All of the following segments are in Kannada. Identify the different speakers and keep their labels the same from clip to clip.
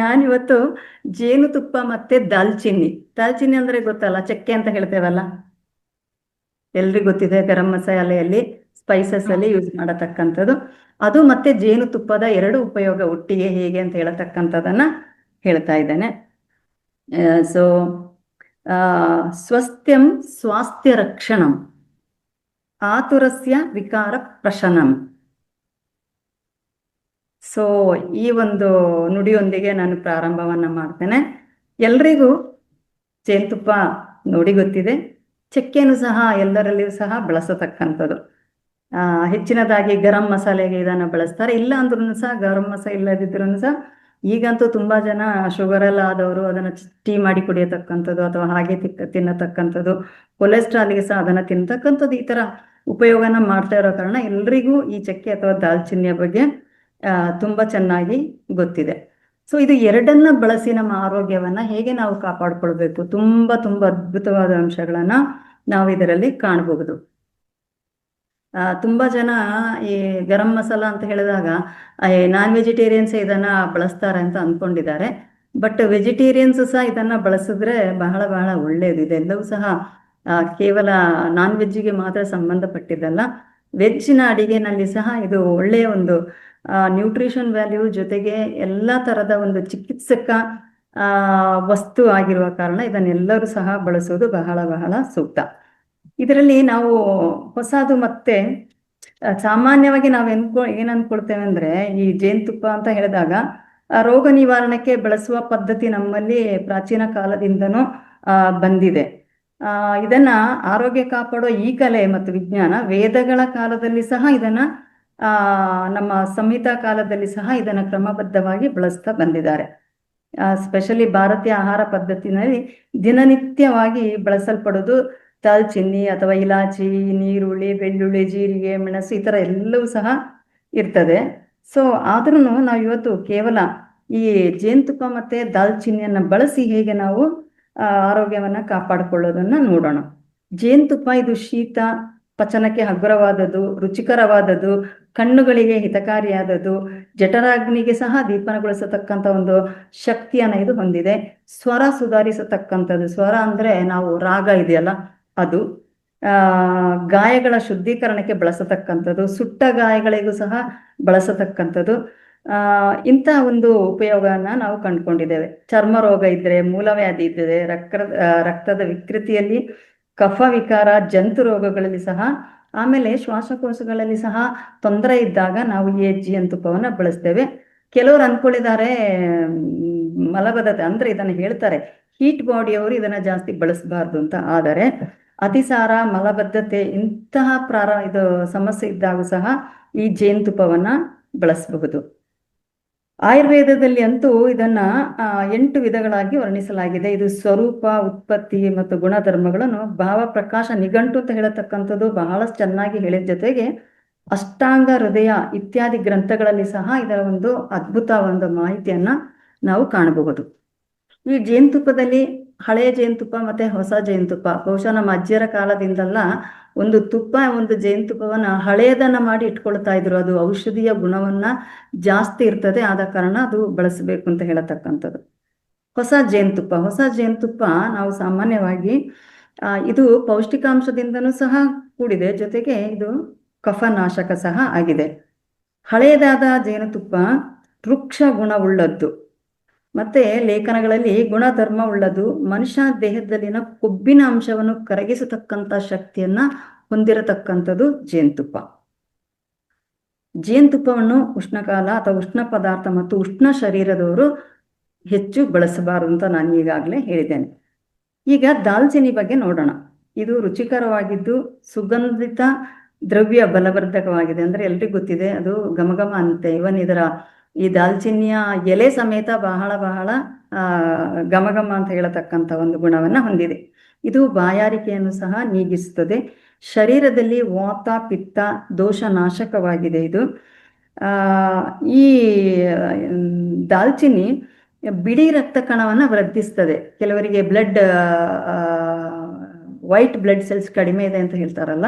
Speaker 1: ನಾನಿವತ್ತು ಜೇನುತುಪ್ಪ ಮತ್ತೆ ದಾಲ್ಚಿನ್ನಿ. ದಾಲ್ಚಿನ್ನಿ ಅಂದ್ರೆ ಗೊತ್ತಲ್ಲ, ಚಕ್ಕೆ ಅಂತ ಹೇಳ್ತೇವಲ್ಲ, ಎಲ್ರಿಗೂ ಗೊತ್ತಿದೆ. ಗರಂ ಮಸಾಲೆಯಲ್ಲಿ, ಸ್ಪೈಸಸ್ ಅಲ್ಲಿ ಯೂಸ್ ಮಾಡತಕ್ಕಂಥದ್ದು ಅದು. ಮತ್ತೆ ಜೇನುತುಪ್ಪದ ಎರಡು ಉಪಯೋಗ ಒಟ್ಟಿಗೆ ಹೇಗೆ ಅಂತ ಹೇಳತಕ್ಕಂಥದ್ದನ್ನ ಹೇಳ್ತಾ ಇದ್ದೇನೆ. ಸೊ ಸ್ವಸ್ಥ್ಯಂ ಸ್ವಾಸ್ಥ್ಯ ರಕ್ಷಣಂ ಆತುರಸ್ಯ ವಿಕಾರ ಪ್ರಶನಂ. ಸೊ ಈ ಒಂದು ನುಡಿಯೊಂದಿಗೆ ನಾನು ಪ್ರಾರಂಭವನ್ನ ಮಾಡ್ತೇನೆ. ಎಲ್ರಿಗೂ ಜೇನುತುಪ್ಪ ನೋಡಿ ಗೊತ್ತಿದೆ, ಚಕ್ಕೆನೂ ಸಹ ಎಲ್ಲರಲ್ಲಿಯೂ ಸಹ ಬಳಸತಕ್ಕಂಥದ್ದು. ಹೆಚ್ಚಿನದಾಗಿ ಗರಂ ಮಸಾಲೆಗೆ ಇದನ್ನು ಬಳಸ್ತಾರೆ. ಇಲ್ಲ ಅಂದ್ರೂ ಸಹ, ಗರಂ ಮಸಾಲೆ ಇಲ್ಲದಿದ್ರೂ ಸಹ ಈಗಂತೂ ತುಂಬಾ ಜನ ಶುಗರ್ ಎಲ್ಲ ಆದವರು ಅದನ್ನು ಟೀ ಮಾಡಿ ಕುಡಿಯತಕ್ಕಂಥದ್ದು ಅಥವಾ ಹಾಗೆ ತಿನ್ನತಕ್ಕಂಥದ್ದು, ಕೊಲೆಸ್ಟ್ರಾಲ್ಗೆ ಸಹ ಅದನ್ನು ತಿನ್ನತಕ್ಕಂಥದ್ದು, ಈ ತರ ಉಪಯೋಗನ ಮಾಡ್ತಾ ಇರೋ ಕಾರಣ ಎಲ್ರಿಗೂ ಈ ಚಕ್ಕೆ ಅಥವಾ ದಾಲ್ಚಿನ್ನಿಯ ಬಗ್ಗೆ ತುಂಬಾ ಚೆನ್ನಾಗಿ ಗೊತ್ತಿದೆ. ಸೊ ಇದು ಎರಡನ್ನ ಬಳಸಿ ನಮ್ಮ ಆರೋಗ್ಯವನ್ನ ಹೇಗೆ ನಾವು ಕಾಪಾಡ್ಕೊಳ್ಬೇಕು, ತುಂಬಾ ತುಂಬಾ ಅದ್ಭುತವಾದ ಅಂಶಗಳನ್ನ ನಾವು ಇದರಲ್ಲಿ ಕಾಣಬಹುದು. ತುಂಬಾ ಜನ ಈ ಗರಂ ಮಸಾಲ ಅಂತ ಹೇಳಿದಾಗ ನಾನ್ ವೆಜಿಟೇರಿಯನ್ಸ್ ಇದನ್ನ ಬಳಸ್ತಾರೆ ಅಂತ ಅಂದ್ಕೊಂಡಿದ್ದಾರೆ. ಬಟ್ ವೆಜಿಟೇರಿಯನ್ಸ್ ಸಹ ಇದನ್ನ ಬಳಸಿದ್ರೆ ಬಹಳ ಬಹಳ ಒಳ್ಳೆಯದು. ಇದೆಲ್ಲವೂ ಸಹ ಕೇವಲ ನಾನ್ ವೆಜ್ಜಿಗೆ ಮಾತ್ರ ಸಂಬಂಧಪಟ್ಟಿದ್ದಲ್ಲ, ವೆಜ್ಜಿನ ಅಡಿಗೆನಲ್ಲಿ ಸಹ ಇದು ಒಳ್ಳೆಯ ಒಂದು ನ್ಯೂಟ್ರಿಷನ್ ವ್ಯಾಲ್ಯೂ ಜೊತೆಗೆ ಎಲ್ಲ ತರದ ಒಂದು ಚಿಕಿತ್ಸಕ ವಸ್ತು ಆಗಿರುವ ಕಾರಣ ಇದನ್ನೆಲ್ಲರೂ ಸಹ ಬಳಸೋದು ಬಹಳ ಬಹಳ ಸೂಕ್ತ. ಇದರಲ್ಲಿ ನಾವು ಹೊಸದು ಮತ್ತೆ ಸಾಮಾನ್ಯವಾಗಿ ನಾವು ಏನ್ ಅನ್ಕೊಳ್ತೇವೆ ಅಂದ್ರೆ, ಈ ಜೇನುತುಪ್ಪ ಅಂತ ಹೇಳಿದಾಗ ರೋಗ ನಿವಾರಣಕ್ಕೆ ಬಳಸುವ ಪದ್ಧತಿ ನಮ್ಮಲ್ಲಿ ಪ್ರಾಚೀನ ಕಾಲದಿಂದನೂ ಬಂದಿದೆ. ಇದನ್ನ ಆರೋಗ್ಯ ಕಾಪಾಡೋ ಈ ಕಲೆ ಮತ್ತು ವಿಜ್ಞಾನ ವೇದಗಳ ಕಾಲದಲ್ಲಿ ಸಹ ಇದನ್ನ ನಮ್ಮ ಸಂಹಿತಾ ಕಾಲದಲ್ಲಿ ಸಹ ಇದನ್ನ ಕ್ರಮಬದ್ಧವಾಗಿ ಬಳಸ್ತಾ ಬಂದಿದ್ದಾರೆ. ಸ್ಪೆಷಲಿ ಭಾರತೀಯ ಆಹಾರ ಪದ್ಧತಿನಲ್ಲಿ ದಿನನಿತ್ಯವಾಗಿ ಬಳಸಲ್ಪಡೋದು ದಾಲ್ಚಿನ್ನಿ ಅಥವಾ ಇಲಾಚಿ, ನೀರುಳ್ಳಿ, ಬೆಳ್ಳುಳ್ಳಿ, ಜೀರಿಗೆ, ಮೆಣಸು ಈ ತರ ಎಲ್ಲವೂ ಸಹ ಇರ್ತದೆ. ಸೊ ಆದ್ರೂ ನಾವು ಇವತ್ತು ಕೇವಲ ಈ ಜೇನುತುಪ್ಪ ಮತ್ತೆ ದಾಲ್ಚಿನ್ನಿಯನ್ನ ಬಳಸಿ ಹೇಗೆ ನಾವು ಆರೋಗ್ಯವನ್ನ ಕಾಪಾಡಿಕೊಳ್ಳೋದನ್ನ ನೋಡೋಣ. ಜೇನುತುಪ್ಪ ಇದು ಶೀತ ಪಚನಕ್ಕೆ ಹಗುರವಾದದ್ದು, ರುಚಿಕರವಾದದ್ದು, ಕಣ್ಣುಗಳಿಗೆ ಹಿತಕಾರಿಯಾದದ್ದು, ಜಠರಾಗ್ನಿಗೆ ಸಹ ದೀಪನಗೊಳಿಸತಕ್ಕಂಥ ಒಂದು ಶಕ್ತಿಯನ್ನ ಇದು ಹೊಂದಿದೆ. ಸ್ವರ ಸುಧಾರಿಸತಕ್ಕಂಥದ್ದು, ಸ್ವರ ಅಂದ್ರೆ ನಾವು ರಾಗ ಇದೆಯಲ್ಲ ಅದು, ಗಾಯಗಳ ಶುದ್ಧೀಕರಣಕ್ಕೆ ಬಳಸತಕ್ಕಂಥದ್ದು, ಸುಟ್ಟ ಗಾಯಗಳಿಗೂ ಸಹ ಬಳಸತಕ್ಕಂಥದ್ದು. ಇಂಥ ಒಂದು ಉಪಯೋಗವನ್ನ ನಾವು ಕಂಡುಕೊಂಡಿದ್ದೇವೆ. ಚರ್ಮ ರೋಗ ಇದ್ರೆ, ಮೂಲವ್ಯಾಧಿ ಇದ್ದರೆ, ರಕ್ತದ ವಿಕೃತಿಯಲ್ಲಿ, ಕಫ ವಿಕಾರ, ಜಂತು ರೋಗಗಳಲ್ಲಿ ಸಹ, ಆಮೇಲೆ ಶ್ವಾಸಕೋಶಗಳಲ್ಲಿ ಸಹ ತೊಂದರೆ ಇದ್ದಾಗ ನಾವು ಈ ಜೇನುತುಪ್ಪವನ್ನ ಬಳಸ್ತೇವೆ. ಕೆಲವರು ಅನ್ಕೊಂಡಿದ್ದಾರೆ ಮಲಬದ್ಧತೆ ಅಂದ್ರೆ ಇದನ್ನ ಹೇಳ್ತಾರೆ ಹೀಟ್ ಬಾಡಿಯವರು ಇದನ್ನ ಜಾಸ್ತಿ ಬಳಸಬಾರ್ದು ಅಂತ. ಆದರೆ ಅತಿಸಾರ, ಮಲಬದ್ಧತೆ ಇಂತಹ ಇದು ಸಮಸ್ಯೆ ಇದ್ದಾಗ ಸಹ ಈ ಜೇನುತುಪ್ಪವನ್ನ ಬಳಸಬಹುದು. ಆಯುರ್ವೇದದಲ್ಲಿ ಅಂತೂ ಇದನ್ನ 8 ವಿಧಗಳಾಗಿ ವರ್ಣಿಸಲಾಗಿದೆ. ಇದು ಸ್ವರೂಪ, ಉತ್ಪತ್ತಿ ಮತ್ತು ಗುಣಧರ್ಮಗಳನ್ನು ಭಾವಪ್ರಕಾಶ ನಿಘಂಟು ಅಂತ ಹೇಳತಕ್ಕಂಥದ್ದು ಬಹಳ ಚೆನ್ನಾಗಿ ಹೇಳಿದ ಜೊತೆಗೆ ಅಷ್ಟಾಂಗ ಹೃದಯ ಇತ್ಯಾದಿ ಗ್ರಂಥಗಳಲ್ಲಿ ಸಹ ಇದರ ಒಂದು ಅದ್ಭುತ ಒಂದು ಮಾಹಿತಿಯನ್ನ ನಾವು ಕಾಣಬಹುದು. ಈ ಜೇನುತುಪ್ಪದಲ್ಲಿ ಹಳೆಯ ಜೇನುತುಪ್ಪ ಮತ್ತೆ ಹೊಸ ಜೇನುತುಪ್ಪ, ಬಹುಶಃ ನಮ್ಮ ಅಜ್ಜಿಯರ ಕಾಲದಿಂದಲ್ಲ ಒಂದು ಜೇನುತುಪ್ಪವನ್ನ ಹಳೆಯದನ್ನ ಮಾಡಿ ಇಟ್ಕೊಳ್ತಾ ಇದ್ರು. ಅದು ಔಷಧಿಯ ಗುಣವನ್ನ ಜಾಸ್ತಿ ಇರ್ತದೆ, ಆದ ಕಾರಣ ಅದು ಬಳಸಬೇಕು ಅಂತ ಹೇಳತಕ್ಕಂಥದ್ದು. ಹೊಸ ಜೇನುತುಪ್ಪ ನಾವು ಸಾಮಾನ್ಯವಾಗಿ ಇದು ಪೌಷ್ಟಿಕಾಂಶದಿಂದನೂ ಸಹ ಕೂಡಿದೆ, ಜೊತೆಗೆ ಇದು ಕಫನಾಶಕ ಸಹ ಆಗಿದೆ. ಹಳೆಯದಾದ ಜೇನುತುಪ್ಪ ವೃಕ್ಷ ಗುಣವುಳ್ಳದ್ದು, ಮತ್ತೆ ಲೇಖನಗಳಲ್ಲಿ ಗುಣಧರ್ಮ ಉಳ್ಳದು, ಮನುಷ್ಯ ದೇಹದಲ್ಲಿನ ಕೊಬ್ಬಿನ ಅಂಶವನ್ನು ಕರಗಿಸತಕ್ಕಂಥ ಶಕ್ತಿಯನ್ನ ಹೊಂದಿರತಕ್ಕಂಥದ್ದು ಜೇನುತುಪ್ಪ. ಜೇನುತುಪ್ಪವನ್ನು ಉಷ್ಣಕಾಲ ಅಥವಾ ಉಷ್ಣ ಪದಾರ್ಥ ಮತ್ತು ಉಷ್ಣ ಶರೀರದವರು ಹೆಚ್ಚು ಬಳಸಬಾರದು ಅಂತ ನಾನು ಈಗಾಗಲೇ ಹೇಳಿದ್ದೇನೆ. ಈಗ ದಾಲ್ಚಿನ್ನಿ ಬಗ್ಗೆ ನೋಡೋಣ. ಇದು ರುಚಿಕರವಾಗಿದ್ದು ಸುಗಂಧಿತ ದ್ರವ್ಯ ಬಲವರ್ಧಕವಾಗಿದೆ. ಅಂದ್ರೆ ಎಲ್ರಿಗೂ ಗೊತ್ತಿದೆ, ಅದು ಘಮಘಮ ಅಂತೆ. ಇವನ್ ಈ ದಾಲ್ಚಿನ್ನಿಯ ಎಲೆ ಸಮೇತ ಬಹಳ ಬಹಳ ಘಮಘಮ ಅಂತ ಹೇಳತಕ್ಕಂಥ ಒಂದು ಗುಣವನ್ನ ಹೊಂದಿದೆ. ಇದು ಬಾಯಾರಿಕೆಯನ್ನು ಸಹ ನೀಗಿಸುತ್ತದೆ. ಶರೀರದಲ್ಲಿ ವಾತ ಪಿತ್ತ ದೋಷ ನಾಶಕವಾಗಿದೆ ಇದು. ಈ ದಾಲ್ಚಿನ್ನಿ ಬಿಡಿ ರಕ್ತ ಕಣವನ್ನ ವೃದ್ಧಿಸ್ತದೆ. ಕೆಲವರಿಗೆ ವೈಟ್ ಬ್ಲಡ್ ಸೆಲ್ಸ್ ಕಡಿಮೆ ಇದೆ ಅಂತ ಹೇಳ್ತಾರಲ್ಲ,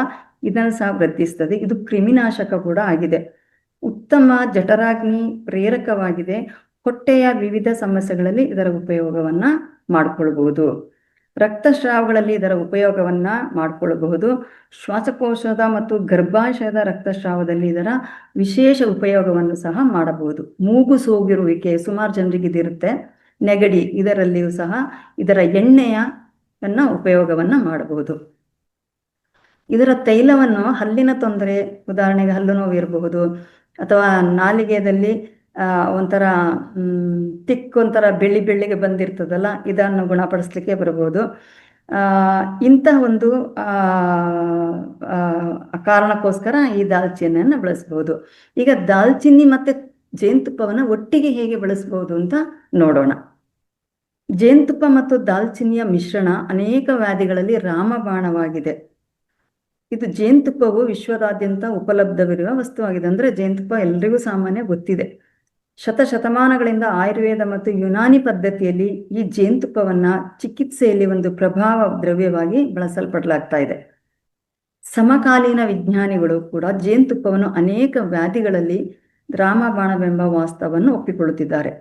Speaker 1: ಇದನ್ನು ಸಹ ವೃದ್ಧಿಸ್ತದೆ. ಇದು ಕ್ರಿಮಿನಾಶಕ ಕೂಡ ಆಗಿದೆ. ಉತ್ತಮ ಜಠರಾಗ್ನಿ ಪ್ರೇರಕವಾಗಿದೆ. ಹೊಟ್ಟೆಯ ವಿವಿಧ ಸಮಸ್ಯೆಗಳಲ್ಲಿ ಇದರ ಉಪಯೋಗವನ್ನು ಮಾಡಿಕೊಳ್ಬಹುದು. ರಕ್ತಸ್ರಾವಗಳಲ್ಲಿ ಇದರ ಉಪಯೋಗವನ್ನು ಮಾಡಿಕೊಳ್ಳಬಹುದು. ಶ್ವಾಸಕೋಶದ ಮತ್ತು ಗರ್ಭಾಶಯದ ರಕ್ತಸ್ರಾವದಲ್ಲಿ ಇದರ ವಿಶೇಷ ಉಪಯೋಗವನ್ನು ಸಹ ಮಾಡಬಹುದು. ಮೂಗು ಸೋಗಿರುವಿಕೆ ಸುಮಾರು ಜನರಿಗೆ ಇದಿರುತ್ತೆ, ನೆಗಡಿ, ಇದರಲ್ಲಿಯೂ ಸಹ ಇದರ ಎಣ್ಣೆಯನ್ನ ಉಪಯೋಗವನ್ನು ಮಾಡಬಹುದು. ಇದರ ತೈಲವನ್ನು ಹಲ್ಲಿನ ತೊಂದರೆ, ಉದಾಹರಣೆಗೆ ಹಲ್ಲು ನೋವು ಇರಬಹುದು, ಅಥವಾ ನಾಲಿಗೆಯಲ್ಲಿ ಒಂಥರ ಒಂಥರ ಬೆಳ್ಳಿಗೆ ಬಂದಿರ್ತದಲ್ಲ, ಇದನ್ನು ಗುಣಪಡಿಸ್ಲಿಕ್ಕೆ ಬರಬಹುದು. ಇಂಥ ಒಂದು ಕಾರಣಕ್ಕೋಸ್ಕರ ಈ ದಾಲ್ಚಿನ್ನಿಯನ್ನು ಬಳಸ್ಬೋದು. ಈಗ ದಾಲ್ಚಿನ್ನಿ ಮತ್ತು ಜೇನುತುಪ್ಪವನ್ನು ಒಟ್ಟಿಗೆ ಹೇಗೆ ಬಳಸ್ಬೋದು ಅಂತ ನೋಡೋಣ. ಜೇನುತುಪ್ಪ ಮತ್ತು ದಾಲ್ಚಿನ್ನಿಯ ಮಿಶ್ರಣ ಅನೇಕ ವ್ಯಾಧಿಗಳಲ್ಲಿ ರಾಮಬಾಣವಾಗಿದೆ. ಇದು ಜೇನುತುಪ್ಪವು ವಿಶ್ವದಾದ್ಯಂತ ಉಪಲಬ್ಧವಿರುವ ವಸ್ತುವಾಗಿದೆ. ಅಂದರೆ ಜೇನುತುಪ್ಪ ಎಲ್ರಿಗೂ ಸಾಮಾನ್ಯ ಗೊತ್ತಿದೆ. ಶತಮಾನಗಳಿಂದ ಆಯುರ್ವೇದ ಮತ್ತು ಯುನಾನಿ ಪದ್ಧತಿಯಲ್ಲಿ ಈ ಜೇನುತುಪ್ಪವನ್ನು ಚಿಕಿತ್ಸೆಯಲ್ಲಿ ಒಂದು ಪ್ರಭಾವ ದ್ರವ್ಯವಾಗಿ ಬಳಸಲ್ಪಡಲಾಗ್ತಾ ಇದೆ. ಸಮಕಾಲೀನ ವಿಜ್ಞಾನಿಗಳು ಕೂಡ ಜೇನುತುಪ್ಪವನ್ನು ಅನೇಕ ವ್ಯಾಧಿಗಳಲ್ಲಿ ರಾಮಬಾಣವೆಂಬ ವಾಸ್ತವವನ್ನು ಒಪ್ಪಿಕೊಳ್ಳುತ್ತಿದ್ದಾರೆ.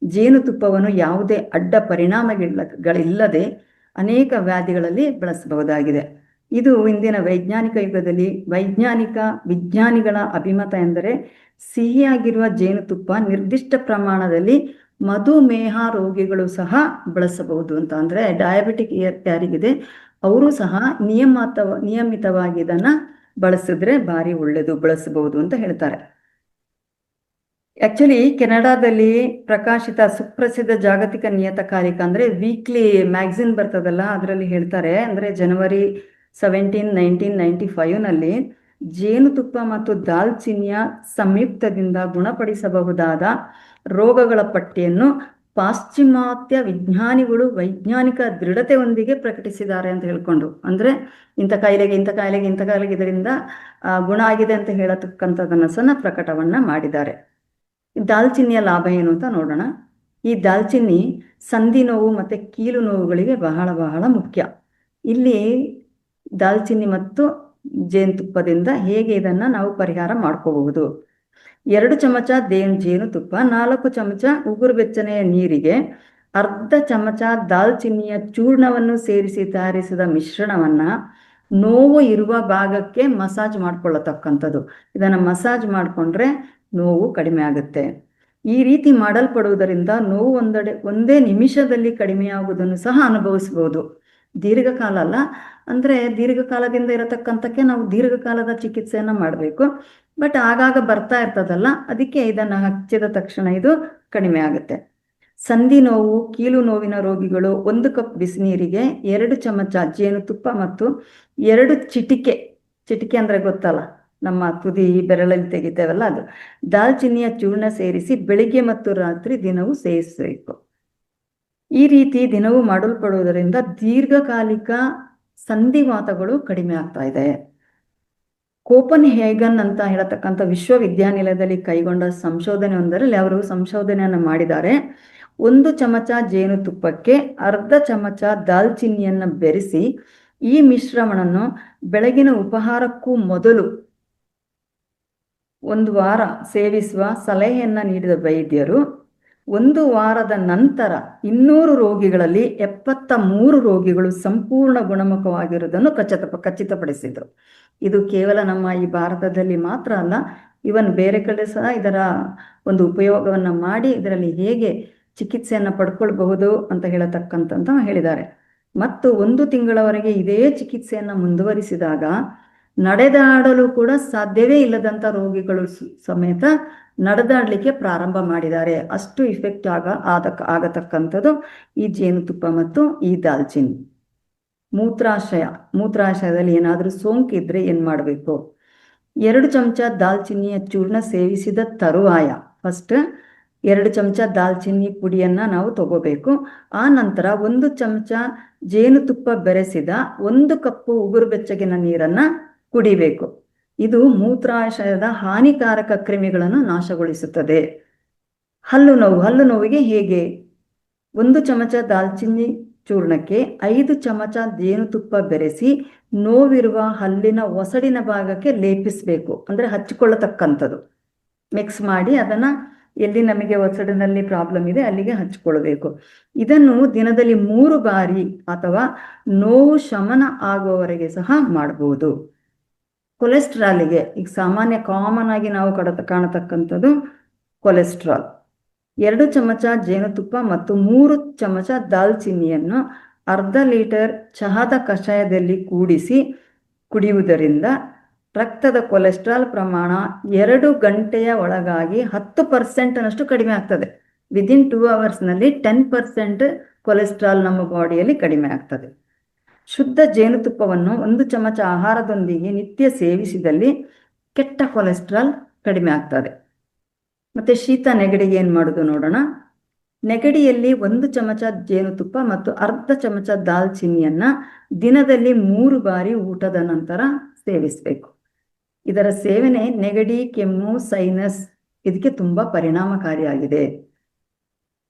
Speaker 1: ಜೇನುತುಪ್ಪವನ್ನು ಯಾವುದೇ ಅಡ್ಡ ಪರಿಣಾಮಗಳಿಲ್ಲದೆ ಅನೇಕ ವ್ಯಾಧಿಗಳಲ್ಲಿ ಬಳಸಬಹುದಾಗಿದೆ. ಇದು ಇಂದಿನ ವೈಜ್ಞಾನಿಕ ಯುಗದಲ್ಲಿ ವಿಜ್ಞಾನಿಗಳ ಅಭಿಮತ ಎಂದರೆ ಸಿಹಿಯಾಗಿರುವ ಜೇನುತುಪ್ಪ ನಿರ್ದಿಷ್ಟ ಪ್ರಮಾಣದಲ್ಲಿ ಮಧುಮೇಹ ರೋಗಿಗಳು ಸಹ ಬಳಸಬಹುದು ಅಂತ. ಅಂದರೆ ಡಯಾಬಿಟಿಕ್ ಯಾರಿಗಿದೆ ಅವರು ಸಹ ನಿಯಮಿತವಾಗಿ ಇದನ್ನು ಬಳಸಿದ್ರೆ ಭಾರಿ ಒಳ್ಳೆಯದು, ಬಳಸಬಹುದು ಅಂತ ಹೇಳ್ತಾರೆ. ಆ್ಯಕ್ಚುಲಿ ಕೆನಡಾದಲ್ಲಿ ಪ್ರಕಾಶಿತ ಸುಪ್ರಸಿದ್ಧ ಜಾಗತಿಕ ನಿಯತಕಾಲಿಕ ಅಂದರೆ ವೀಕ್ಲಿ ಮ್ಯಾಗಝಿನ್ ಬರ್ತದಲ್ಲ, ಅದರಲ್ಲಿ ಹೇಳ್ತಾರೆ, ಅಂದರೆ ಜನವರಿ 17, 1995ನಲ್ಲಿ ಜೇನುತುಪ್ಪ ಮತ್ತು ದಾಲ್ಚಿನ್ನಿಯ ಸಂಯುಕ್ತದಿಂದ ಗುಣಪಡಿಸಬಹುದಾದ ರೋಗಗಳ ಪಟ್ಟಿಯನ್ನು ಪಾಶ್ಚಿಮಾತ್ಯ ವಿಜ್ಞಾನಿಗಳು ವೈಜ್ಞಾನಿಕ ದೃಢತೆಯೊಂದಿಗೆ ಪ್ರಕಟಿಸಿದ್ದಾರೆ ಅಂತ ಹೇಳ್ಕೊಂಡು, ಅಂದರೆ ಇಂಥ ಕಾಯಿಲೆಗೆ ಇದರಿಂದ ಗುಣ ಆಗಿದೆ ಅಂತ ಹೇಳತಕ್ಕಂಥದ್ದನ್ನು ಸಹ ಪ್ರಕಟವನ್ನು ಮಾಡಿದ್ದಾರೆ. ದಾಲ್ಚಿನ್ನಿಯ ಲಾಭ ಏನು ಅಂತ ನೋಡೋಣ. ಈ ದಾಲ್ಚಿನ್ನಿ ಸಂಧಿ ನೋವು ಮತ್ತು ಕೀಲು ನೋವುಗಳಿಗೆ ಬಹಳ ಬಹಳ ಮುಖ್ಯ. ಇಲ್ಲಿ ದಾಲ್ಚಿನ್ನಿ ಮತ್ತು ಜೇನುತುಪ್ಪದಿಂದ ಹೇಗೆ ಇದನ್ನು ನಾವು ಪರಿಹಾರ ಮಾಡ್ಕೋಬಹುದು. 2 ಚಮಚ ಜೇನುತುಪ್ಪ, 4 ಚಮಚ ಉಗುರು ಬೆಚ್ಚನೆಯ ನೀರಿಗೆ ಅರ್ಧ ಚಮಚ ದಾಲ್ಚಿನ್ನಿಯ ಚೂರ್ಣವನ್ನು ಸೇರಿಸಿ ತಯಾರಿಸಿದ ಮಿಶ್ರಣವನ್ನು ನೋವು ಇರುವ ಭಾಗಕ್ಕೆ ಮಸಾಜ್ ಮಾಡ್ಕೊಳ್ಳತಕ್ಕಂಥದ್ದು. ಇದನ್ನು ಮಸಾಜ್ ಮಾಡಿಕೊಂಡ್ರೆ ನೋವು ಕಡಿಮೆ ಆಗುತ್ತೆ. ಈ ರೀತಿ ಮಾಡಲ್ಪಡುವುದರಿಂದ ನೋವು ಒಂದೇ ನಿಮಿಷದಲ್ಲಿ ಕಡಿಮೆಯಾಗುವುದನ್ನು ಸಹ ಅನುಭವಿಸಬಹುದು. ದೀರ್ಘಕಾಲ ಅಲ್ಲ, ಅಂದರೆ ದೀರ್ಘಕಾಲದಿಂದ ಇರತಕ್ಕಂಥಕ್ಕೆ ನಾವು ದೀರ್ಘಕಾಲದ ಚಿಕಿತ್ಸೆಯನ್ನು ಮಾಡಬೇಕು. ಬಟ್ ಆಗಾಗ ಬರ್ತಾ ಇರ್ತದಲ್ಲ, ಅದಕ್ಕೆ ಇದನ್ನು ಹಚ್ಚಿದ ತಕ್ಷಣ ಇದು ಕಡಿಮೆ ಆಗುತ್ತೆ. ಸಂಧಿ ನೋವು, ಕೀಲು ನೋವಿನ ರೋಗಿಗಳು 1 ಕಪ್ ಬಿಸಿನೀರಿಗೆ 2 ಚಮಚ ಜೇನುತುಪ್ಪ ಮತ್ತು 2 ಚಿಟಿಕೆ ಅಂದರೆ ಗೊತ್ತಲ್ಲ, ನಮ್ಮ ತುದಿ ಬೆರಳಲ್ಲಿ ತೆಗಿತೇವಲ್ಲ, ಅದು ದಾಲ್ಚಿನ್ನಿಯ ಚೂರ್ಣ ಸೇರಿಸಿ ಬೆಳಿಗ್ಗೆ ಮತ್ತು ರಾತ್ರಿ ದಿನವೂ ಸೇವಿಸಬೇಕು. ಈ ರೀತಿ ದಿನವೂ ಮಾಡಲ್ಪಡುವುದರಿಂದ ದೀರ್ಘಕಾಲಿಕ ಸಂಧಿವಾತಗಳು ಕಡಿಮೆ ಆಗ್ತಾ ಇದೆ. ಕೋಪನ್ ಹೇಗನ್ ಅಂತ ಹೇಳತಕ್ಕಂಥ ವಿಶ್ವವಿದ್ಯಾನಿಲಯದಲ್ಲಿ ಕೈಗೊಂಡ ಸಂಶೋಧನೆ ಒಂದರಲ್ಲಿ ಅವರು ಸಂಶೋಧನೆಯನ್ನು ಮಾಡಿದ್ದಾರೆ. 1 ಚಮಚ ಜೇನುತುಪ್ಪಕ್ಕೆ ಅರ್ಧ ಚಮಚ ದಾಲ್ಚಿನ್ನಿಯನ್ನು ಬೆರೆಸಿ ಈ ಮಿಶ್ರಣವನ್ನು ಬೆಳಗಿನ ಉಪಹಾರಕ್ಕೂ ಮೊದಲು 1 ವಾರ ಸೇವಿಸುವ ಸಲಹೆಯನ್ನು ನೀಡಿದ ವೈದ್ಯರು 1 ವಾರದ ನಂತರ 200 ರೋಗಿಗಳಲ್ಲಿ 73 ರೋಗಿಗಳು ಸಂಪೂರ್ಣ ಗುಣಮುಖವಾಗಿರುವುದನ್ನು ಖಚಿತಪಡಿಸಿದರು. ಇದು ಕೇವಲ ನಮ್ಮ ಈ ಭಾರತದಲ್ಲಿ ಮಾತ್ರ ಅಲ್ಲ, ಇವನ್ ಬೇರೆ ಕಡೆ ಸಹ ಇದರ ಒಂದು ಉಪಯೋಗವನ್ನು ಮಾಡಿ ಇದರಲ್ಲಿ ಹೇಗೆ ಚಿಕಿತ್ಸೆಯನ್ನು ಪಡ್ಕೊಳ್ಬಹುದು ಅಂತ ಹೇಳತಕ್ಕಂಥ ಹೇಳಿದ್ದಾರೆ. ಮತ್ತು 1 ತಿಂಗಳವರೆಗೆ ಇದೇ ಚಿಕಿತ್ಸೆಯನ್ನು ಮುಂದುವರಿಸಿದಾಗ ನಡೆದಾಡಲು ಕೂಡ ಸಾಧ್ಯವೇ ಇಲ್ಲದಂಥ ರೋಗಿಗಳು ಸಮೇತ ನಡೆದಾಡಲಿಕ್ಕೆ ಪ್ರಾರಂಭ ಮಾಡಿದ್ದಾರೆ. ಅಷ್ಟು ಇಫೆಕ್ಟ್ ಆಗತಕ್ಕಂಥದ್ದು ಈ ಜೇನುತುಪ್ಪ ಮತ್ತು ಈ ದಾಲ್ಚಿನ್ನಿ. ಮೂತ್ರಾಶಯದಲ್ಲಿ ಏನಾದರೂ ಸೋಂಕಿದ್ರೆ ಏನು ಮಾಡಬೇಕು? 2 ಚಮಚ ದಾಲ್ಚಿನ್ನಿಯ ಚೂರ್ಣ ಸೇವಿಸಿದ ತರುವಾಯ ಫಸ್ಟ್ 2 ಚಮಚ ದಾಲ್ಚಿನ್ನಿ ಪುಡಿಯನ್ನು ನಾವು ತಗೋಬೇಕು. ಆ ನಂತರ 1 ಚಮಚ ಜೇನುತುಪ್ಪ ಬೆರೆಸಿದ 1 ಕಪ್ಪು ಉಗುರು ಬೆಚ್ಚಗಿನ ನೀರನ್ನು ಕುಡಿಬೇಕು. ಇದು ಮೂತ್ರಾಶಯದ ಹಾನಿಕಾರಕ ಕ್ರಿಮಿಗಳನ್ನು ನಾಶಗೊಳಿಸುತ್ತದೆ. ಹಲ್ಲು ನೋವಿಗೆ ಹೇಗೆ? 1 ಚಮಚ ದಾಲ್ಚಿನ್ನಿ ಚೂರ್ಣಕ್ಕೆ 5 ಚಮಚ ಜೇನುತುಪ್ಪ ಬೆರೆಸಿ ನೋವಿರುವ ಹಲ್ಲಿನ ಒಸಡಿನ ಭಾಗಕ್ಕೆ ಲೇಪಿಸಬೇಕು. ಅಂದರೆ ಹಚ್ಚಿಕೊಳ್ಳತಕ್ಕಂಥದ್ದು ಮಿಕ್ಸ್ ಮಾಡಿ ಅದನ್ನು ಎಲ್ಲಿ ನಮಗೆ ಒಸಡಿನಲ್ಲಿ ಪ್ರಾಬ್ಲಮ್ ಇದೆ ಅಲ್ಲಿಗೆ ಹಚ್ಕೊಳ್ಬೇಕು. ಇದನ್ನು ದಿನದಲ್ಲಿ 3 ಬಾರಿ ಅಥವಾ ನೋವು ಶಮನ ಆಗುವವರೆಗೆ ಸಹ ಮಾಡಬಹುದು. ಕೊಲೆಸ್ಟ್ರಾಲಿಗೆ ಈಗ ಸಾಮಾನ್ಯ ಕಾಮನ್ ಆಗಿ ನಾವು ಕಾಣತಕ್ಕಂಥದ್ದು ಕೊಲೆಸ್ಟ್ರಾಲ್. 2 ಚಮಚ ಜೇನುತುಪ್ಪ ಮತ್ತು 3 ಚಮಚ ದಾಲ್ಚಿನ್ನಿಯನ್ನು ಅರ್ಧ ಲೀಟರ್ ಚಹಾದ ಕಷಾಯದಲ್ಲಿ ಕೂಡಿಸಿ ಕುಡಿಯುವುದರಿಂದ ರಕ್ತದ ಕೊಲೆಸ್ಟ್ರಾಲ್ ಪ್ರಮಾಣ 2 ಗಂಟೆಯ ಒಳಗಾಗಿ 10% ಕಡಿಮೆ ಆಗ್ತದೆ. ವಿದಿನ್ 2 ಅವರ್ಸ್ನಲ್ಲಿ 10% ಕೊಲೆಸ್ಟ್ರಾಲ್ ನಮ್ಮ ಬಾಡಿಯಲ್ಲಿ ಕಡಿಮೆ ಆಗ್ತದೆ. ಶುದ್ಧ ಜೇನುತುಪ್ಪವನ್ನು 1 ಚಮಚ ಆಹಾರದೊಂದಿಗೆ ನಿತ್ಯ ಸೇವಿಸಿದಲ್ಲಿ ಕೆಟ್ಟ ಕೊಲೆಸ್ಟ್ರಾಲ್ ಕಡಿಮೆ ಆಗ್ತದೆ. ಮತ್ತು ಶೀತ ನೆಗಡಿಗೆ ಏನು ಮಾಡೋದು ನೋಡೋಣ. ನೆಗಡಿಯಲ್ಲಿ 1 ಚಮಚ ಜೇನುತುಪ್ಪ ಮತ್ತು ಅರ್ಧ ಚಮಚ ದಾಲ್ಚಿನ್ನಿಯನ್ನು ದಿನದಲ್ಲಿ 3 ಬಾರಿ ಊಟದ ನಂತರ ಸೇವಿಸಬೇಕು. ಇದರ ಸೇವನೆ ನೆಗಡಿ, ಕೆಮ್ಮು, ಸೈನಸ್ ಇದಕ್ಕೆ ತುಂಬ ಪರಿಣಾಮಕಾರಿಯಾಗಿದೆ.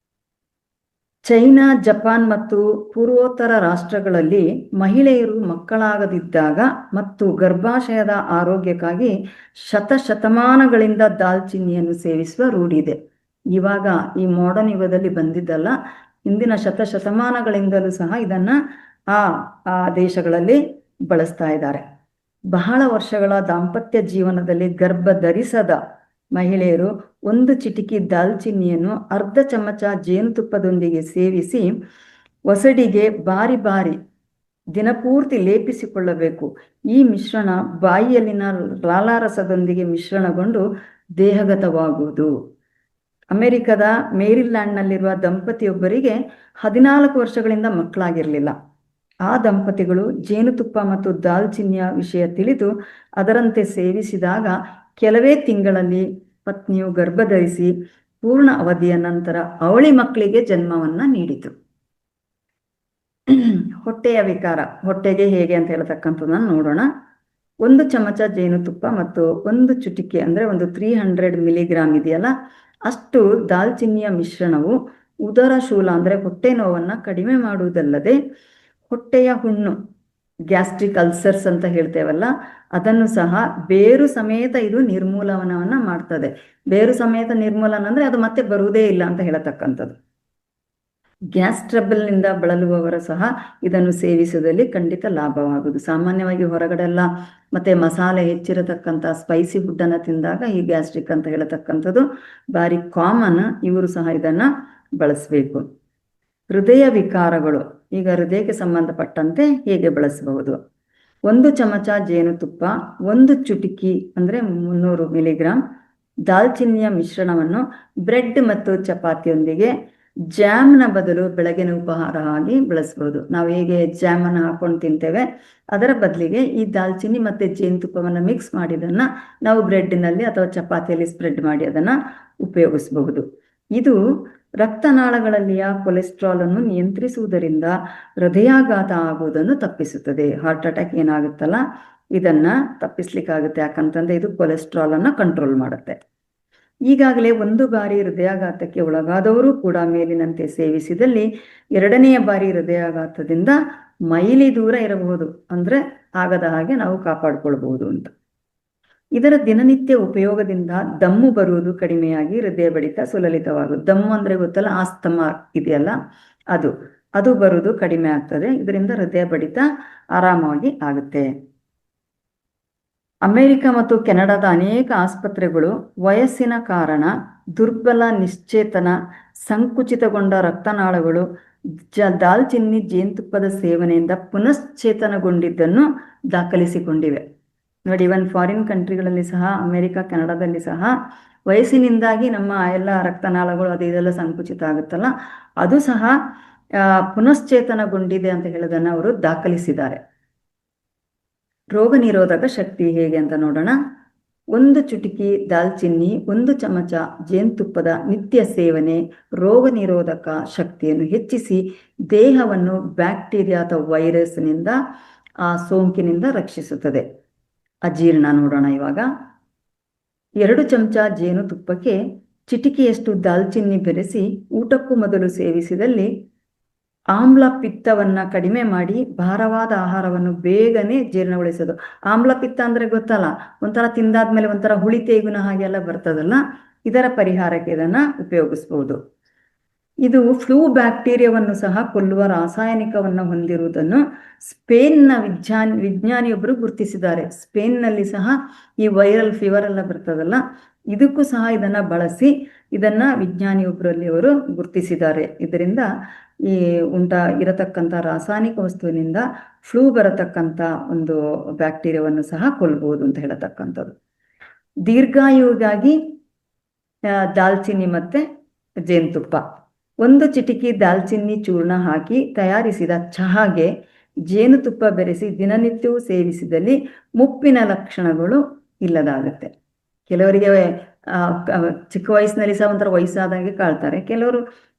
Speaker 1: ಚೈನಾ, ಜಪಾನ್ ಮತ್ತು ಪೂರ್ವೋತ್ತರ ರಾಷ್ಟ್ರಗಳಲ್ಲಿ ಮಹಿಳೆಯರು ಮಕ್ಕಳಾಗದಿದ್ದಾಗ ಮತ್ತು ಗರ್ಭಾಶಯದ ಆರೋಗ್ಯಕ್ಕಾಗಿ ಶತಮಾನಗಳಿಂದ ದಾಲ್ಚಿನ್ನಿಯನ್ನು ಸೇವಿಸುವ ರೂಢಿ ಇದೆ. ಇವಾಗ ಈ ಮಾಡರ್ನ್ ಯುಗದಲ್ಲಿ ಬಂದಿದ್ದಲ್ಲ, ಇಂದಿನ ಶತಮಾನಗಳಿಂದಲೂ ಸಹ ಇದನ್ನು ಆ ದೇಶಗಳಲ್ಲಿ ಬಳಸ್ತಾ ಇದ್ದಾರೆ. ಬಹಳ ವರ್ಷಗಳ ದಾಂಪತ್ಯ ಜೀವನದಲ್ಲಿ ಗರ್ಭ ಧರಿಸದ ಮಹಿಳೆಯರು 1 ಚಿಟಿಕೆ ದಾಲ್ಚಿನ್ನಿಯನ್ನು ಅರ್ಧ ಚಮಚ ಜೇನುತುಪ್ಪದೊಂದಿಗೆ ಸೇವಿಸಿ ಒಸಡಿಗೆ ಬಾರಿ ಬಾರಿ ದಿನಪೂರ್ತಿ ಲೇಪಿಸಿಕೊಳ್ಳಬೇಕು. ಈ ಮಿಶ್ರಣ ಬಾಯಿಯಲ್ಲಿನ ಲಾಲಾರಸದೊಂದಿಗೆ ಮಿಶ್ರಣಗೊಂಡು ದೇಹಗತವಾಗುವುದು. ಅಮೆರಿಕದ ಮೇರಿಲ್ಯಾಂಡ್ನಲ್ಲಿರುವ ದಂಪತಿಯೊಬ್ಬರಿಗೆ 14 ವರ್ಷಗಳಿಂದ ಮಕ್ಕಳಾಗಿರಲಿಲ್ಲ. ಆ ದಂಪತಿಗಳು ಜೇನುತುಪ್ಪ ಮತ್ತು ದಾಲ್ಚಿನ್ನಿಯ ವಿಷಯ ತಿಳಿದು ಅದರಂತೆ ಸೇವಿಸಿದಾಗ ಕೆಲವೇ ತಿಂಗಳಲ್ಲಿ ಪತ್ನಿಯು ಗರ್ಭಧರಿಸಿ ಪೂರ್ಣ ಅವಧಿಯ ನಂತರ ಅವಳಿ ಮಕ್ಕಳಿಗೆ ಜನ್ಮವನ್ನು ನೀಡಿತು. ಹೊಟ್ಟೆಯ ವಿಕಾರ, ಹೊಟ್ಟೆಗೆ ಹೇಗೆ ಅಂತ ಹೇಳ್ತಕ್ಕಂಥದ್ದನ್ನು ನೋಡೋಣ. 1 ಚಮಚ ಜೇನುತುಪ್ಪ ಮತ್ತು 1 ಚುಟಿಕೆ ಅಂದರೆ ಒಂದು 300 ಮಿಲಿಗ್ರಾಮ್ ಇದೆಯಲ್ಲ ಅಷ್ಟು ದಾಲ್ಚಿನ್ನಿಯ ಮಿಶ್ರಣವು ಉದರ ಶೂಲ ಅಂದರೆ ಹೊಟ್ಟೆ ನೋವನ್ನು ಕಡಿಮೆ ಮಾಡುವುದಲ್ಲದೆ ಹೊಟ್ಟೆಯ ಹುಣ್ಣು, ಗ್ಯಾಸ್ಟ್ರಿಕ್ ಅಲ್ಸರ್ಸ್ ಅಂತ ಹೇಳ್ತೇವಲ್ಲ, ಅದನ್ನು ಸಹ ಬೇರು ಸಮೇತ ಇದು ನಿರ್ಮೂಲನವನ್ನು ಮಾಡ್ತದೆ. ಬೇರು ಸಮೇತ ನಿರ್ಮೂಲನ ಅಂದರೆ ಅದು ಮತ್ತೆ ಬರುವುದೇ ಇಲ್ಲ ಅಂತ ಹೇಳತಕ್ಕಂಥದ್ದು. ಗ್ಯಾಸ್ ಟ್ರಬಲ್ನಿಂದ ಬಳಲುವವರು ಸಹ ಇದನ್ನು ಸೇವಿಸುವುದರಲ್ಲಿ ಖಂಡಿತ ಲಾಭವಾಗುವುದು. ಸಾಮಾನ್ಯವಾಗಿ ಹೊರಗಡೆಲ್ಲ ಮತ್ತು ಮಸಾಲೆ ಹೆಚ್ಚಿರತಕ್ಕಂಥ ಸ್ಪೈಸಿ ಫುಡ್ಡನ್ನು ತಿಂದಾಗ ಈ ಗ್ಯಾಸ್ಟ್ರಿಕ್ ಅಂತ ಹೇಳತಕ್ಕಂಥದ್ದು ಭಾರಿ ಕಾಮನ್. ಇವರು ಸಹ ಇದನ್ನು ಬಳಸಬೇಕು. ಹೃದಯ ವಿಕಾರಗಳು, ಈಗ ಹೃದಯಕ್ಕೆ ಸಂಬಂಧಪಟ್ಟಂತೆ ಹೇಗೆ ಬಳಸಬಹುದು. 1 ಚಮಚ ಜೇನುತುಪ್ಪ, 1 ಚುಟುಕಿ ಅಂದರೆ 300 ಮಿಲಿಗ್ರಾಮ್ ದಾಲ್ಚಿನ್ನಿಯ ಮಿಶ್ರಣವನ್ನು ಬ್ರೆಡ್ ಮತ್ತು ಚಪಾತಿಯೊಂದಿಗೆ ಜಾಮ್ನ ಬದಲು ಬೆಳಗಿನ ಉಪಹಾರವಾಗಿ ಬಳಸಬಹುದು. ನಾವು ಹೇಗೆ ಜಾಮನ್ನು ಹಾಕೊಂಡು ತಿಂತೇವೆ ಅದರ ಬದಲಿಗೆ ಈ ದಾಲ್ಚಿನ್ನಿ ಮತ್ತು ಜೇನುತುಪ್ಪವನ್ನು ಮಿಕ್ಸ್ ಮಾಡಿದ್ದನ್ನು ನಾವು ಬ್ರೆಡ್ಡಿನಲ್ಲಿ ಅಥವಾ ಚಪಾತಿಯಲ್ಲಿ ಸ್ಪ್ರೆಡ್ ಮಾಡಿ ಅದನ್ನು ಉಪಯೋಗಿಸಬಹುದು. ಇದು ರಕ್ತನಾಳಗಳಲ್ಲಿಯ ಕೊಲೆಸ್ಟ್ರಾಲನ್ನು ನಿಯಂತ್ರಿಸುವುದರಿಂದ ಹೃದಯಾಘಾತ ಆಗುವುದನ್ನು ತಪ್ಪಿಸುತ್ತದೆ. ಹಾರ್ಟ್ ಅಟ್ಯಾಕ್ ಏನಾಗುತ್ತಲ್ಲ ಇದನ್ನು ತಪ್ಪಿಸ್ಲಿಕ್ಕಾಗುತ್ತೆ. ಯಾಕಂತಂದರೆ ಇದು ಕೊಲೆಸ್ಟ್ರಾಲನ್ನು ಕಂಟ್ರೋಲ್ ಮಾಡುತ್ತೆ. ಈಗಾಗಲೇ 1 ಬಾರಿ ಹೃದಯಾಘಾತಕ್ಕೆ ಒಳಗಾದವರು ಕೂಡ ಮೇಲಿನಂತೆ ಸೇವಿಸಿದಲ್ಲಿ 2ನೆಯ ಬಾರಿ ಹೃದಯಾಘಾತದಿಂದ ಮೈಲಿ ದೂರ ಇರಬಹುದು, ಅಂದರೆ ಆಗದ ಹಾಗೆ ನಾವು ಕಾಪಾಡಿಕೊಳ್ಬಹುದು ಅಂತ. ಇದರ ದಿನನಿತ್ಯ ಉಪಯೋಗದಿಂದ ದಮ್ಮು ಬರುವುದು ಕಡಿಮೆಯಾಗಿ ಹೃದಯ ಬಡಿತ ಸುಲಲಿತವಾಗುವುದು. ದಮ್ಮು ಅಂದರೆ ಗೊತ್ತಲ್ಲ, ಆಸ್ತಮಾ ಇದೆಯಲ್ಲ ಅದು ಬರುವುದು ಕಡಿಮೆ ಆಗ್ತದೆ. ಇದರಿಂದ ಹೃದಯ ಬಡಿತ ಆರಾಮವಾಗಿ ಆಗುತ್ತೆ. ಅಮೆರಿಕ ಮತ್ತು ಕೆನಡಾದ ಅನೇಕ ಆಸ್ಪತ್ರೆಗಳು ವಯಸ್ಸಿನ ಕಾರಣ ದುರ್ಬಲ, ನಿಶ್ಚೇತನ, ಸಂಕುಚಿತಗೊಂಡ ರಕ್ತನಾಳಗಳು ದಾಲ್ಚಿನ್ನಿ ಜೇನುತುಪ್ಪದ ಸೇವನೆಯಿಂದ ಪುನಶ್ಚೇತನಗೊಂಡಿದ್ದನ್ನು ದಾಖಲಿಸಿಕೊಂಡಿವೆ. ನೋಡಿ, ಇವನ್ ಫಾರಿನ್ ಕಂಟ್ರಿಗಳಲ್ಲಿ ಸಹ, ಅಮೆರಿಕ, ಕೆನಡಾದಲ್ಲಿ ಸಹ ವಯಸ್ಸಿನಿಂದಾಗಿ ನಮ್ಮ ಎಲ್ಲ ರಕ್ತನಾಳಗಳು ಇದೆಲ್ಲ ಸಂಕುಚಿತ ಆಗುತ್ತಲ್ಲ, ಅದು ಸಹ ಪುನಶ್ಚೇತನಗೊಂಡಿದೆ ಅಂತ ಹೇಳೋದನ್ನು ಅವರು ದಾಖಲಿಸಿದ್ದಾರೆ. ರೋಗ ನಿರೋಧಕ ಶಕ್ತಿ ಹೇಗೆ ಅಂತ ನೋಡೋಣ. 1 ಚುಟುಕಿ ದಾಲ್ಚಿನ್ನಿ, 1 ಚಮಚ ಜೇನುತುಪ್ಪದ ನಿತ್ಯ ಸೇವನೆ ರೋಗ ನಿರೋಧಕ ಶಕ್ತಿಯನ್ನು ಹೆಚ್ಚಿಸಿ ದೇಹವನ್ನು ಬ್ಯಾಕ್ಟೀರಿಯಾ ಅಥವಾ ವೈರಸ್ನಿಂದ ಆ ಸೋಂಕಿನಿಂದ ರಕ್ಷಿಸುತ್ತದೆ. ಅಜೀರ್ಣ ನೋಡೋಣ. ಇವಾಗ 2 ಚಮಚ ಜೇನುತುಪ್ಪಕ್ಕೆ ಚಿಟಿಕೆಯಷ್ಟು ದಾಲ್ಚಿನ್ನಿ ಬೆರೆಸಿ ಊಟಕ್ಕೂ ಮೊದಲು ಸೇವಿಸಿದಲ್ಲಿ ಆಮ್ಲ ಪಿತ್ತವನ್ನು ಕಡಿಮೆ ಮಾಡಿ ಭಾರವಾದ ಆಹಾರವನ್ನು ಬೇಗನೆ ಜೀರ್ಣಗೊಳಿಸೋದು. ಆಮ್ಲ ಪಿತ್ತ ಅಂದರೆ ಗೊತ್ತಲ್ಲ, ಒಂಥರ ತಿಂದಾದ್ಮೇಲೆ ಒಂಥರ ಹುಳಿ ತೇಗುನ ಹಾಗೆಲ್ಲ ಬರ್ತದಲ್ಲ, ಇದರ ಪರಿಹಾರಕ್ಕೆ ಇದನ್ನು ಉಪಯೋಗಿಸ್ಬೋದು. ಇದು ಫ್ಲೂ ಬ್ಯಾಕ್ಟೀರಿಯಾವನ್ನು ಸಹ ಕೊಲ್ಲುವ ರಾಸಾಯನಿಕವನ್ನು ಹೊಂದಿರುವುದನ್ನು ಸ್ಪೇನ್ನ ವಿಜ್ಞಾನಿಯೊಬ್ಬರು ಗುರುತಿಸಿದ್ದಾರೆ. ಸ್ಪೇನ್ನಲ್ಲಿ ಸಹ ಈ ವೈರಲ್ ಫೀವರ್ ಎಲ್ಲ ಬರ್ತದಲ್ಲ, ಇದಕ್ಕೂ ಸಹ ಇದನ್ನು ಬಳಸಿ ಇದನ್ನು ವಿಜ್ಞಾನಿಯೊಬ್ಬರಲ್ಲಿ ಅವರು ಗುರುತಿಸಿದ್ದಾರೆ. ಇದರಿಂದ ಈ ಇರತಕ್ಕಂಥ ರಾಸಾಯನಿಕ ವಸ್ತುವಿನಿಂದ ಫ್ಲೂ ಬರತಕ್ಕಂಥ ಒಂದು ಬ್ಯಾಕ್ಟೀರಿಯಾವನ್ನು ಸಹ ಕೊಲ್ಬಹುದು ಅಂತ ಹೇಳತಕ್ಕಂಥದ್ದು. ದೀರ್ಘಾಯುವಿಗಾಗಿ ದಾಲ್ಚಿನ್ನಿ ಮತ್ತು ಜೇನುತುಪ್ಪ. 1 ಚಿಟಿಕೆ ದಾಲ್ಚಿನ್ನಿ ಚೂರ್ಣ ಹಾಕಿ ತಯಾರಿಸಿದ ಚಹಾಗೆ ಜೇನುತುಪ್ಪ ಬೆರೆಸಿ ದಿನನಿತ್ಯವೂ ಸೇವಿಸಿದಲ್ಲಿ ಮುಪ್ಪಿನ ಲಕ್ಷಣಗಳು ಇಲ್ಲದಾಗುತ್ತೆ. ಕೆಲವರಿಗೆ ಚಿಕ್ಕ ವಯಸ್ಸಿನಲ್ಲಿ ಸಹ ಒಂಥರ ವಯಸ್ಸಾದಾಗೆ ಕಾಳ್ತಾರೆ.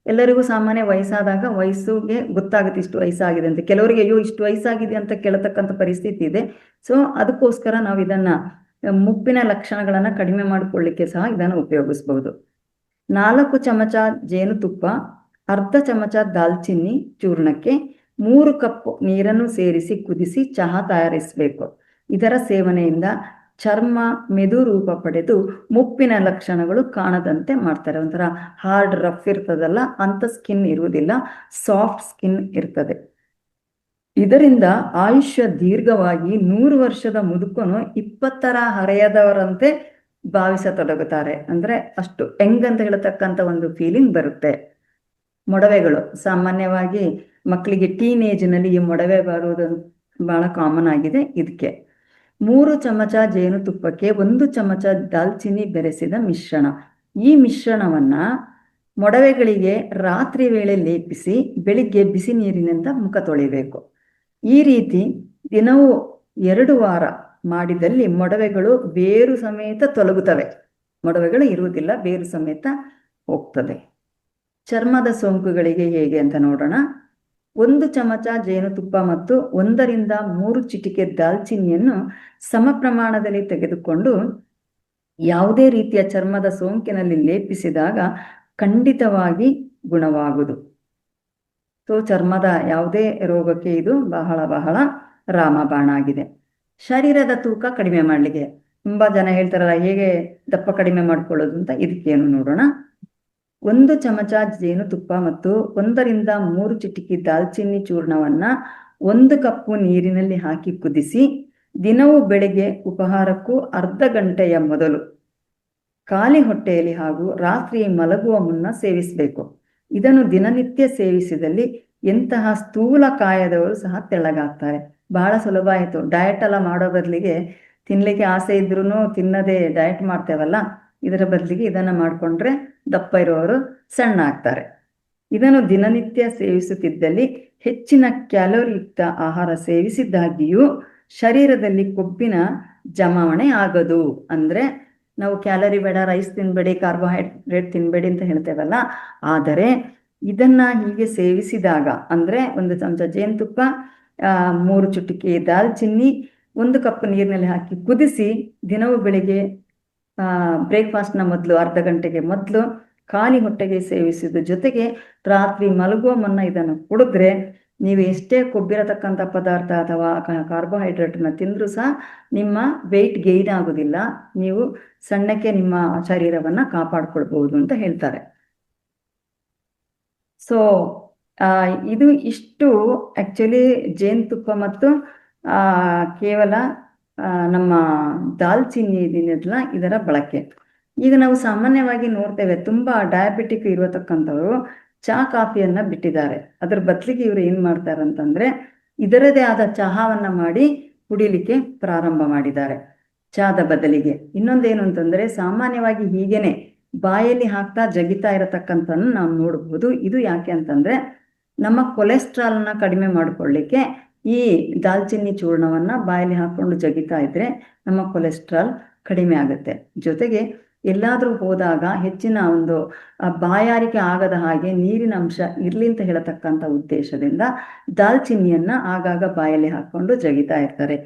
Speaker 1: ಎಲ್ಲರಿಗೂ ಸಾಮಾನ್ಯ ವಯಸ್ಸಾದಾಗ ವಯಸ್ಸಿಗೆ ಗೊತ್ತಾಗುತ್ತೆ ಇಷ್ಟು ವಯಸ್ಸಾಗಿದೆ ಅಂತ. ಕೆಲವರಿಗೆ ಅಯ್ಯೋ ಇಷ್ಟು ವಯಸ್ಸಾಗಿದೆ ಅಂತ ಕೇಳತಕ್ಕಂಥ ಪರಿಸ್ಥಿತಿ ಇದೆ. ಸೊ ಅದಕ್ಕೋಸ್ಕರ ನಾವು ಇದನ್ನು ಮುಪ್ಪಿನ ಲಕ್ಷಣಗಳನ್ನು ಕಡಿಮೆ ಮಾಡಿಕೊಳ್ಳಿಕ್ಕೆ ಸಹ ಇದನ್ನು ಉಪಯೋಗಿಸ್ಬೋದು. 4 ಚಮಚ ಜೇನುತುಪ್ಪ, ಅರ್ಧ ಚಮಚ ದಾಲ್ಚಿನ್ನಿ ಚೂರ್ಣಕ್ಕೆ 3 ಕಪ್ ನೀರನ್ನು ಸೇರಿಸಿ ಕುದಿಸಿ ಚಹಾ ತಯಾರಿಸಬೇಕು. ಇದರ ಸೇವನೆಯಿಂದ ಚರ್ಮ ಮೆದು ರೂಪ ಪಡೆದು ಮುಪ್ಪಿನ ಲಕ್ಷಣಗಳು ಕಾಣದಂತೆ ಮಾಡ್ತಾರೆ. ಒಂಥರ ಹಾರ್ಡ್ ರಫ್ ಇರ್ತದಲ್ಲ ಅಂಥ ಸ್ಕಿನ್ ಇರುವುದಿಲ್ಲ, ಸಾಫ್ಟ್ ಸ್ಕಿನ್ ಇರ್ತದೆ. ಇದರಿಂದ ಆಯುಷ್ಯ ದೀರ್ಘವಾಗಿ 100 ವರ್ಷದ ಮುದುಕನು 20ರ ಹರೆಯದವರಂತೆ ಭಾವಿಸತೊಡಗುತ್ತಾರೆ. ಅಂದರೆ ಅಷ್ಟು ಯಂಗ್ ಅಂತ ಹೇಳತಕ್ಕಂಥ ಒಂದು ಫೀಲಿಂಗ್ ಬರುತ್ತೆ. ಮೊಡವೆಗಳು ಸಾಮಾನ್ಯವಾಗಿ ಮಕ್ಕಳಿಗೆ ಟೀನೇಜ್ನಲ್ಲಿ ಈ ಮೊಡವೆ ಬರುವುದು ಭಾಳ ಕಾಮನ್ ಆಗಿದೆ. ಇದಕ್ಕೆ 3 ಚಮಚ ಜೇನುತುಪ್ಪಕ್ಕೆ 1 ಚಮಚ ದಾಲ್ಚಿನ್ನಿ ಬೆರೆಸಿದ ಮಿಶ್ರಣ. ಈ ಮಿಶ್ರಣವನ್ನು ಮೊಡವೆಗಳಿಗೆ ರಾತ್ರಿ ವೇಳೆ ಲೇಪಿಸಿ ಬೆಳಿಗ್ಗೆ ಬಿಸಿ ನೀರಿನಿಂದ ಮುಖ ತೊಳಿಬೇಕು. ಈ ರೀತಿ ದಿನವೂ 2 ವಾರ ಮಾಡಿದಲ್ಲಿ ಮೊಡವೆಗಳು ಬೇರು ಸಮೇತ ತೊಲಗುತ್ತವೆ. ಮೊಡವೆಗಳು ಇರುವುದಿಲ್ಲ, ಬೇರು ಸಮೇತ ಹೋಗ್ತದೆ. ಚರ್ಮದ ಸೋಂಕುಗಳಿಗೆ ಹೇಗೆ ಅಂತ ನೋಡೋಣ. 1 ಚಮಚ ಜೇನುತುಪ್ಪ ಮತ್ತು 1 ರಿಂದ 3 ಚಿಟಿಕೆ ದಾಲ್ಚಿನ್ನಿಯನ್ನು ಸಮ ಪ್ರಮಾಣದಲ್ಲಿ ತೆಗೆದುಕೊಂಡು ಯಾವುದೇ ರೀತಿಯ ಚರ್ಮದ ಸೋಂಕಿನಲ್ಲಿ ಲೇಪಿಸಿದಾಗ ಖಂಡಿತವಾಗಿ ಗುಣವಾಗುವುದು. ಸೊ ಚರ್ಮದ ಯಾವುದೇ ರೋಗಕ್ಕೆ ಇದು ಬಹಳ ಬಹಳ ರಾಮಬಾಣ ಆಗಿದೆ. ಶರೀರದ ತೂಕ ಕಡಿಮೆ ಮಾಡಲಿಕ್ಕೆ ತುಂಬ ಜನ ಹೇಳ್ತಾರಲ್ಲ ಹೇಗೆ ದಪ್ಪ ಕಡಿಮೆ ಮಾಡ್ಕೊಳ್ಳೋದು ಅಂತ, ಇದಕ್ಕೇನು ನೋಡೋಣ. 1 ಚಮಚ ಜೇನುತುಪ್ಪ ಮತ್ತು 1 ರಿಂದ 3 ಚಿಟಿಕೆ ದಾಲ್ಚಿನ್ನಿ ಚೂರ್ಣವನ್ನು 1 ಕಪ್ಪು ನೀರಿನಲ್ಲಿ ಹಾಕಿ ಕುದಿಸಿ ದಿನವೂ ಬೆಳಗ್ಗೆ ಉಪಹಾರಕ್ಕೂ ಅರ್ಧ ಗಂಟೆಯ ಮೊದಲು ಖಾಲಿ ಹೊಟ್ಟೆಯಲ್ಲಿ ಹಾಗೂ ರಾತ್ರಿ ಮಲಗುವ ಮುನ್ನ ಸೇವಿಸಬೇಕು. ಇದನ್ನು ದಿನನಿತ್ಯ ಸೇವಿಸಿದಲ್ಲಿ ಎಂತಹ ಸ್ಥೂಲ ಕಾಯದವರು ಸಹ ತೆಳ್ಳಗಾಗ್ತಾರೆ. ಬಹಳ ಸುಲಭ ಆಯಿತು. ಡಯಟ್ ಎಲ್ಲ ಮಾಡೋ ಬದಲಿಗೆ ತಿನ್ನಲಿಕ್ಕೆ ಆಸೆ ಇದ್ರೂ ತಿನ್ನದೇ ಡಯಟ್ ಮಾಡ್ತೇವಲ್ಲ, ಇದರ ಬದಲಿಗೆ ಇದನ್ನು ಮಾಡಿಕೊಂಡ್ರೆ ದಪ್ಪ ಇರುವವರು ಸಣ್ಣ ಆಗ್ತಾರೆ. ಇದನ್ನು ದಿನನಿತ್ಯ ಸೇವಿಸುತ್ತಿದ್ದಲ್ಲಿ ಹೆಚ್ಚಿನ ಕ್ಯಾಲೋರಿಯುಕ್ತ ಆಹಾರ ಸೇವಿಸಿದ್ದಾಗಿಯೂ ಶರೀರದಲ್ಲಿ ಕೊಬ್ಬಿನ ಜಮಾವಣೆ ಆಗದು. ಅಂದರೆ ನಾವು ಕ್ಯಾಲರಿ ಬೇಡ, ರೈಸ್ ತಿನ್ನಬೇಡಿ, ಕಾರ್ಬೋಹೈಡ್ರೇಟ್ ತಿನ್ನಬೇಡಿ ಅಂತ ಹೇಳ್ತೇವಲ್ಲ, ಆದರೆ ಇದನ್ನು ಹೀಗೆ ಸೇವಿಸಿದಾಗ ಅಂದರೆ 1 ಚಮಚ ಜೇನುತುಪ್ಪ, 3 ಚಿಟಿಕೆ ದಾಲ್ಚಿನ್ನಿ, 1 ಕಪ್ ನೀರಿನಲ್ಲಿ ಹಾಕಿ ಕುದಿಸಿ ದಿನವೂ ಬೆಳಿಗ್ಗೆ ಬ್ರೇಕ್ಫಾಸ್ಟ್ನ ಮೊದಲು ಅರ್ಧ ಗಂಟೆಗೆ ಮೊದಲು ಖಾಲಿ ಹೊಟ್ಟೆಗೆ ಸೇವಿಸಿದ ಜೊತೆಗೆ ರಾತ್ರಿ ಮಲಗುವ ಮುನ್ನ ಇದನ್ನು ಕುಡಿದ್ರೆ ನೀವು ಎಷ್ಟೇ ಕೊಬ್ಬಿರತಕ್ಕಂಥ ಪದಾರ್ಥ ಅಥವಾ ಕಾರ್ಬೋಹೈಡ್ರೇಟನ್ನು ತಿಂದರೂ ಸಹ ನಿಮ್ಮ ವೆಯ್ಟ್ ಗೈನ್ ಆಗೋದಿಲ್ಲ. ನೀವು ಸಣ್ಣಕ್ಕೆ ನಿಮ್ಮ ಶರೀರವನ್ನು ಕಾಪಾಡ್ಕೊಳ್ಬಹುದು ಅಂತ ಹೇಳ್ತಾರೆ. ಸೊ ಇದು ಇಷ್ಟು ಆ್ಯಕ್ಚುಲಿ ಜೇನುತುಪ್ಪ ಮತ್ತು ಕೇವಲ ನಮ್ಮ ದಾಲ್ಚಿನ್ನಿ ಇದನ್ನೆಲ್ಲ ಇದರ ಬಳಕೆ. ಈಗ ನಾವು ಸಾಮಾನ್ಯವಾಗಿ ನೋಡ್ತೇವೆ ತುಂಬ ಡಯಾಬಿಟಿಕ್ ಇರತಕ್ಕಂಥವರು ಚಹಾ ಕಾಫಿಯನ್ನು ಬಿಟ್ಟಿದ್ದಾರೆ. ಅದ್ರ ಬದಲಿಗೆ ಇವರು ಏನು ಮಾಡ್ತಾರೆ ಅಂತಂದರೆ ಇದರದೇ ಆದ ಚಹಾವನ್ನು ಮಾಡಿ ಕುಡಿಲಿಕ್ಕೆ ಪ್ರಾರಂಭ ಮಾಡಿದ್ದಾರೆ ಚಹಾದ ಬದಲಿಗೆ. ಇನ್ನೊಂದೇನು ಅಂತಂದರೆ ಸಾಮಾನ್ಯವಾಗಿ ಹೀಗೇನೆ ಬಾಯಲ್ಲಿ ಹಾಕ್ತಾ ಜಗಿತಾ ಇರತಕ್ಕಂಥನ್ನು ನಾವು ನೋಡ್ಬೋದು. ಇದು ಯಾಕೆ ಅಂತಂದರೆ ನಮ್ಮ ಕೊಲೆಸ್ಟ್ರಾಲ್ನ ಕಡಿಮೆ ಮಾಡಿಕೊಳ್ಳಿಕ್ಕೆ ಈ ದಾಲ್ಚಿನ್ನಿ ಚೂರ್ಣವನ್ನು ಬಾಯಲ್ಲಿ ಹಾಕ್ಕೊಂಡು ಜಗಿತಾ ಇದ್ದರೆ ನಮ್ಮ ಕೊಲೆಸ್ಟ್ರಾಲ್ ಕಡಿಮೆ ಆಗುತ್ತೆ. ಜೊತೆಗೆ ಎಲ್ಲಾದರೂ ಹೋದಾಗ ಹೆಚ್ಚಿನ ಒಂದು ಬಾಯಾರಿಕೆ ಆಗದ ಹಾಗೆ ನೀರಿನ ಅಂಶ ಇರಲಿ ಅಂತ ಹೇಳತಕ್ಕಂಥ ಉದ್ದೇಶದಿಂದ ದಾಲ್ಚಿನ್ನಿಯನ್ನು ಆಗಾಗ ಬಾಯಲ್ಲಿ ಹಾಕ್ಕೊಂಡು ಜಗಿತಾ ಇರ್ತಾರೆ.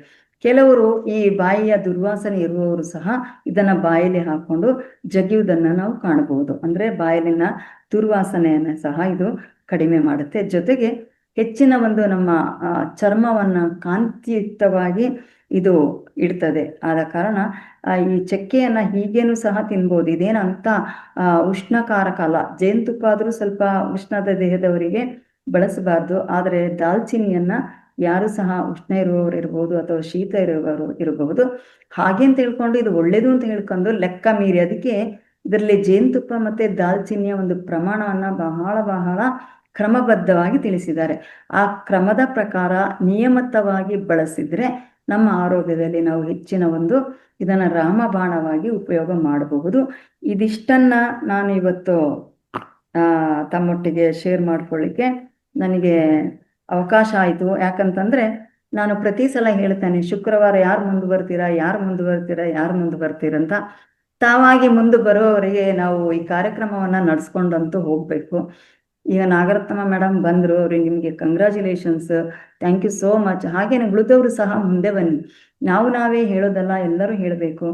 Speaker 1: ಕೆಲವರು ಈ ಬಾಯಿಯ ದುರ್ವಾಸನೆ ಇರುವವರು ಸಹ ಇದನ್ನು ಬಾಯಲ್ಲಿ ಹಾಕ್ಕೊಂಡು ಜಗಿಯುವುದನ್ನು ನಾವು ಕಾಣಬಹುದು. ಅಂದರೆ ಬಾಯಲ್ಲಿನ ದುರ್ವಾಸನೆಯನ್ನು ಸಹ ಇದು ಕಡಿಮೆ ಮಾಡುತ್ತೆ. ಜೊತೆಗೆ ಹೆಚ್ಚಿನ ಒಂದು ನಮ್ಮ ಚರ್ಮವನ್ನು ಕಾಂತಿಯುಕ್ತವಾಗಿ ಇದು ಇಡ್ತದೆ. ಆದ ಕಾರಣ ಈ ಚಕ್ಕೆಯನ್ನು ಹೀಗೇನು ಸಹ ತಿನ್ಬೋದು. ಇದೇನಂತ ಉಷ್ಣಕಾರಕ ಅಲ್ಲ. ಜೇನುತುಪ್ಪ ಆದರೂ ಸ್ವಲ್ಪ ಉಷ್ಣದ ದೇಹದವರಿಗೆ ಬಳಸಬಾರ್ದು. ಆದರೆ ದಾಲ್ಚಿನ್ನಿಯನ್ನು ಯಾರು ಸಹ ಉಷ್ಣ ಇರುವವರು ಇರ್ಬೋದು ಅಥವಾ ಶೀತ ಇರುವವರು ಇರಬಹುದು, ಹಾಗೆ ಅಂತ ಹೇಳ್ಕೊಂಡು ಇದು ಒಳ್ಳೇದು ಅಂತ ಹೇಳ್ಕೊಂಡು ಲೆಕ್ಕ ಮೀರಿ, ಅದಕ್ಕೆ ಇದರಲ್ಲಿ ಜೇನುತುಪ್ಪ ಮತ್ತು ದಾಲ್ಚಿನ್ನಿಯ ಒಂದು ಪ್ರಮಾಣವನ್ನು ಬಹಳ ಬಹಳ ಕ್ರಮಬದ್ಧವಾಗಿ ತಿಳಿಸಿದ್ದಾರೆ. ಆ ಕ್ರಮದ ಪ್ರಕಾರ ನಿಯಮಿತವಾಗಿ ಬಳಸಿದರೆ ನಮ್ಮ ಆರೋಗ್ಯದಲ್ಲಿ ನಾವು ಹೆಚ್ಚಿನ ಒಂದು ಇದನ್ನು ರಾಮಬಾಣವಾಗಿ ಉಪಯೋಗ ಮಾಡಬಹುದು. ಇದಿಷ್ಟನ್ನ ನಾನು ಇವತ್ತು ತಮ್ಮೊಟ್ಟಿಗೆ ಶೇರ್ ಮಾಡ್ಕೊಳ್ಳಿಕ್ಕೆ ನನಗೆ ಅವಕಾಶ ಆಯಿತು. ಯಾಕಂತಂದರೆ ನಾನು ಪ್ರತಿ ಸಲ ಹೇಳ್ತೇನೆ, ಶುಕ್ರವಾರ ಯಾರು ಮುಂದೆ ಬರ್ತೀರಂತ. ತಾವಾಗಿ ಮುಂದೆ ಬರೋವರಿಗೆ ನಾವು ಈ ಕಾರ್ಯಕ್ರಮವನ್ನು ನಡೆಸ್ಕೊಂಡಂತೂ ಹೋಗಬೇಕು. ಈಗ ನಾಗರತ್ನಮ್ಮ ಮೇಡಮ್ ಬಂದರು, ಅವ್ರಿಗೆ ನಿಮಗೆ congratulations, thank you so much. ಹಾಗೇನೆ ಉಳಿದವರು ಸಹ ಮುಂದೆ ಬನ್ನಿ. ನಾವೇ ಹೇಳೋದಲ್ಲ, ಎಲ್ಲರೂ ಹೇಳಬೇಕು.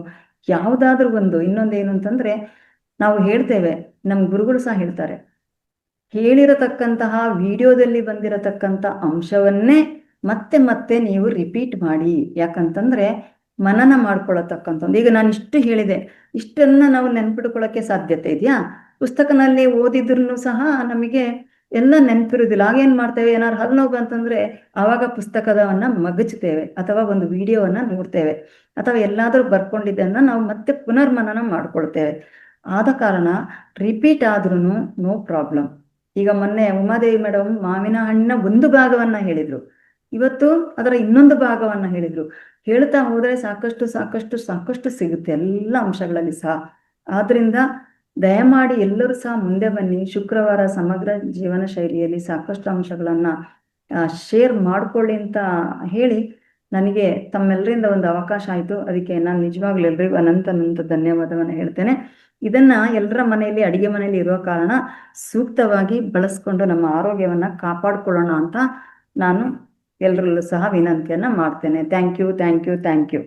Speaker 1: ಯಾವುದಾದ್ರೂ ಒಂದು ಇನ್ನೊಂದೇನು ಅಂತಂದರೆ, ನಾವು ಹೇಳ್ತೇವೆ, ನಮ್ಮ ಗುರುಗಳು ಸಹ ಹೇಳ್ತಾರೆ, ಹೇಳಿರತಕ್ಕಂತಹ ವಿಡಿಯೋದಲ್ಲಿ ಬಂದಿರತಕ್ಕಂಥ ಅಂಶವನ್ನೇ ಮತ್ತೆ ಮತ್ತೆ ನೀವು ರಿಪೀಟ್ ಮಾಡಿ. ಯಾಕಂತಂದರೆ ಮನನ ಮಾಡ್ಕೊಳ್ಳತಕ್ಕಂಥದ್ದು. ಈಗ ನಾನು ಇಷ್ಟು ಹೇಳಿದೆ, ಇಷ್ಟನ್ನು ನಾವು ನೆನ್ಪಿಟ್ಕೊಳ್ಳೋಕ್ಕೆ ಸಾಧ್ಯತೆ ಇದೆಯಾ? ಪುಸ್ತಕನಲ್ಲಿ ಓದಿದ್ರೂ ಸಹ ನಮಗೆ ಎಲ್ಲ ನೆನಪಿರೋದಿಲ್ಲ. ಆಗೇನು ಮಾಡ್ತೇವೆ, ಏನಾದ್ರು ಹಲ್ಲು ನೋವು ಅಂತಂದರೆ ಆವಾಗ ಪುಸ್ತಕದವನ್ನು ಮಗಚ್ತೇವೆ ಅಥವಾ ಒಂದು ವಿಡಿಯೋವನ್ನು ನೋಡ್ತೇವೆ ಅಥವಾ ಎಲ್ಲಾದರೂ ಬರ್ಕೊಂಡಿದ್ದನ್ನು ನಾವು ಮತ್ತೆ ಪುನರ್ಮನನ ಮಾಡ್ಕೊಳ್ತೇವೆ. ಆದ ಕಾರಣ ರಿಪೀಟ್ ಆದ್ರೂ ನೋ ಪ್ರಾಬ್ಲಮ್. ಈಗ ಮೊನ್ನೆ ಉಮಾದೇವಿ ಮೇಡಮ್ ಮಾವಿನ ಹಣ್ಣಿನ ಒಂದು ಭಾಗವನ್ನು ಹೇಳಿದರು, ಇವತ್ತು ಅದರ ಇನ್ನೊಂದು ಭಾಗವನ್ನು ಹೇಳಿದರು. ಹೇಳ್ತಾ ಹೋದರೆ ಸಾಕಷ್ಟು ಸಾಕಷ್ಟು ಸಾಕಷ್ಟು ಸಿಗುತ್ತೆ ಎಲ್ಲ ಅಂಶಗಳಲ್ಲಿ ಸಹ. ಆದ್ದರಿಂದ ದಯಮಾಡಿ ಎಲ್ಲರೂ ಸಹ ಮುಂದೆ ಬನ್ನಿ. ಶುಕ್ರವಾರ ಸಮಗ್ರ ಜೀವನ ಶೈಲಿಯಲ್ಲಿ ಸಾಕಷ್ಟು ಅಂಶಗಳನ್ನು ಶೇರ್ ಮಾಡ್ಕೊಳ್ಳಿ ಅಂತ ಹೇಳಿ ನನಗೆ ತಮ್ಮೆಲ್ಲರಿಂದ ಒಂದು ಅವಕಾಶ ಆಯಿತು. ಅದಕ್ಕೆ ನಾನು ನಿಜವಾಗ್ಲೂ ಎಲ್ರಿಗೂ ಅನಂತ ಧನ್ಯವಾದವನ್ನು ಹೇಳ್ತೇನೆ. ಇದನ್ನು ಎಲ್ಲರ ಮನೆಯಲ್ಲಿ, ಅಡುಗೆ ಮನೆಯಲ್ಲಿ ಇರೋ ಕಾರಣ ಸೂಕ್ತವಾಗಿ ಬಳಸ್ಕೊಂಡು ನಮ್ಮ ಆರೋಗ್ಯವನ್ನು ಕಾಪಾಡಿಕೊಳ್ಳೋಣ ಅಂತ ನಾನು ಎಲ್ಲರಲ್ಲೂ ಸಹ ವಿನಂತಿಯನ್ನು ಮಾಡ್ತೇನೆ. Thank you.